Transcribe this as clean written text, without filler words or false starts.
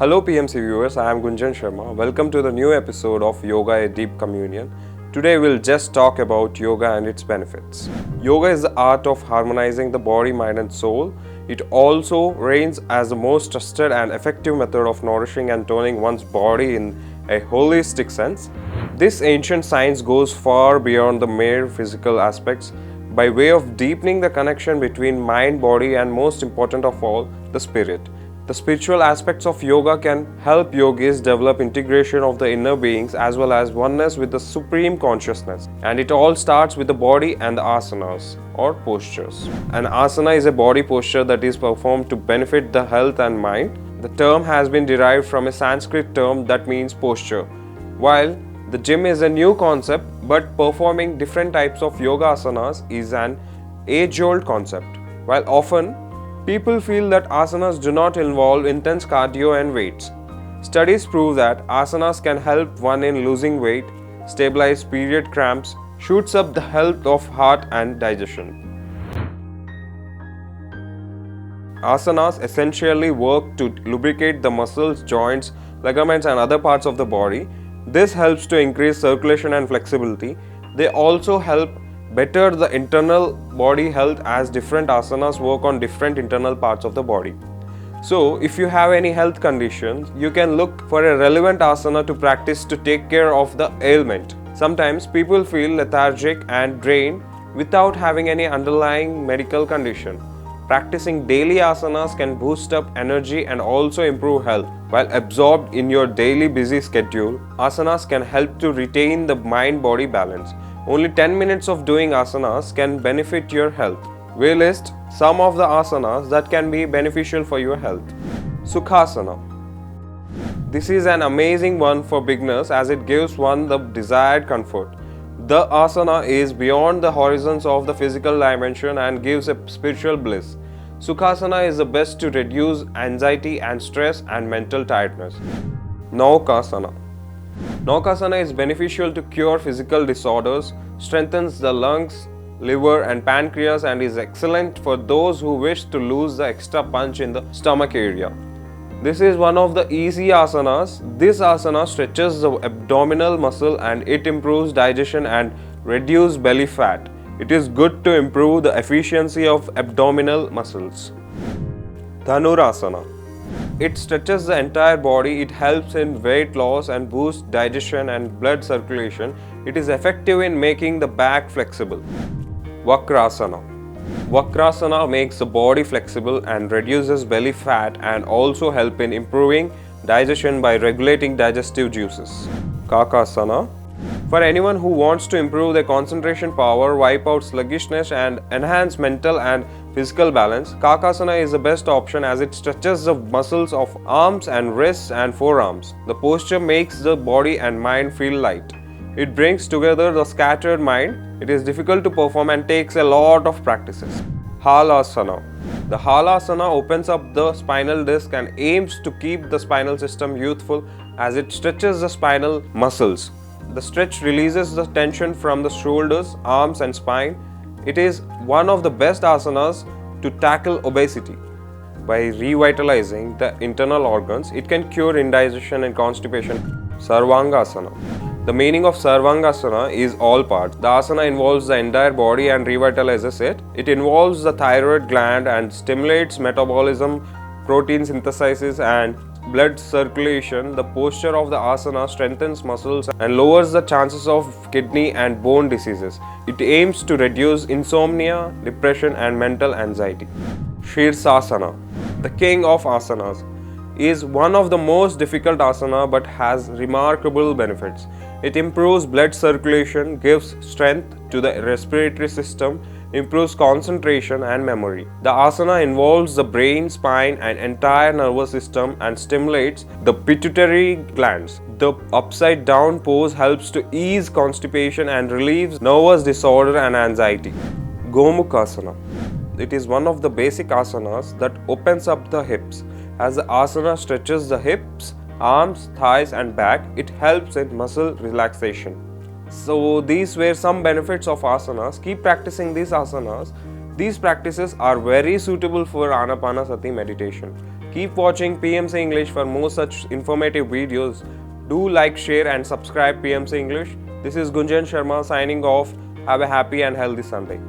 Hello PMC viewers, I am Gunjan Sharma. Welcome to the new episode of Yoga A Deep Communion. Today we'll just talk about yoga and its benefits. Yoga is the art of harmonizing the body, mind and soul. It also reigns as the most trusted and effective method of nourishing and toning one's body in a holistic sense. This ancient science goes far beyond the mere physical aspects by way of deepening the connection between mind, body and most important of all, the spirit. The spiritual aspects of yoga can help yogis develop integration of the inner beings as well as oneness with the supreme consciousness. And it all starts with the body and the asanas or postures. An asana is a body posture that is performed to benefit the health and mind. The term has been derived from a Sanskrit term that means posture. While the gym is a new concept, but performing different types of yoga asanas is an age-old concept. While often people feel that asanas do not involve intense cardio and weights, studies prove that asanas can help one in losing weight, stabilize period cramps, shoots up the health of heart and digestion. Asanas essentially work to lubricate the muscles, joints, ligaments and other parts of the body. This helps to increase circulation and flexibility. They also help better the internal body health as different asanas work on different internal parts of the body. So, if you have any health conditions, you can look for a relevant asana to practice to take care of the ailment. Sometimes people feel lethargic and drained without having any underlying medical condition. Practicing daily asanas can boost up energy and also improve health. While absorbed in your daily busy schedule, asanas can help to retain the mind-body balance. Only 10 minutes of doing asanas can benefit your health. We list some of the asanas that can be beneficial for your health. Sukhasana. This is an amazing one for beginners as it gives one the desired comfort. The asana is beyond the horizons of the physical dimension and gives a spiritual bliss. Sukhasana is the best to reduce anxiety and stress and mental tiredness. Naukasana. Naukasana is beneficial to cure physical disorders, strengthens the lungs, liver and pancreas and is excellent for those who wish to lose the extra punch in the stomach area. This is one of the easy asanas. This asana stretches the abdominal muscle and it improves digestion and reduces belly fat. It is good to improve the efficiency of abdominal muscles. Dhanurasana. It stretches the entire body. It helps in weight loss and boosts digestion and blood circulation. It is effective in making the back flexible. Vakrasana. Vakrasana makes the body flexible and reduces belly fat and also help in improving digestion by regulating digestive juices. Kakasana. For anyone who wants to improve their concentration power, wipe out sluggishness and enhance mental and physical balance, Kakasana is the best option as it stretches the muscles of arms and wrists and forearms. The posture makes the body and mind feel light. It brings together the scattered mind. It is difficult to perform and takes a lot of practices. Halasana. The Halasana opens up the spinal disc and aims to keep the spinal system youthful as it stretches the spinal muscles. The stretch releases the tension from the shoulders, arms and spine. It is one of the best asanas to tackle obesity. By revitalizing the internal organs, it can cure indigestion and constipation. Sarvangasana. The meaning of Sarvangasana is all parts. The asana involves the entire body and revitalizes it. It involves the thyroid gland and stimulates metabolism, protein synthesis and blood circulation. The posture of the asana strengthens muscles and lowers the chances of kidney and bone diseases. It aims to reduce insomnia, depression and mental anxiety. Shirsasana, the king of asanas, is one of the most difficult asana but has remarkable benefits. It improves blood circulation, gives strength to the respiratory system, improves concentration and memory. The asana involves the brain, spine and entire nervous system and stimulates the pituitary glands. The upside down pose helps to ease constipation and relieves nervous disorder and anxiety. Gomukhasana. It is one of the basic asanas that opens up the hips. As the asana stretches the hips, arms, thighs and back, it helps in muscle relaxation. So these were some benefits of asanas. Keep practicing these asanas. These practices are very suitable for Anapanasati meditation. Keep watching PMC English for more such informative videos. Do like, share, and subscribe PMC English. This is Gunjan Sharma signing off. Have a happy and healthy Sunday.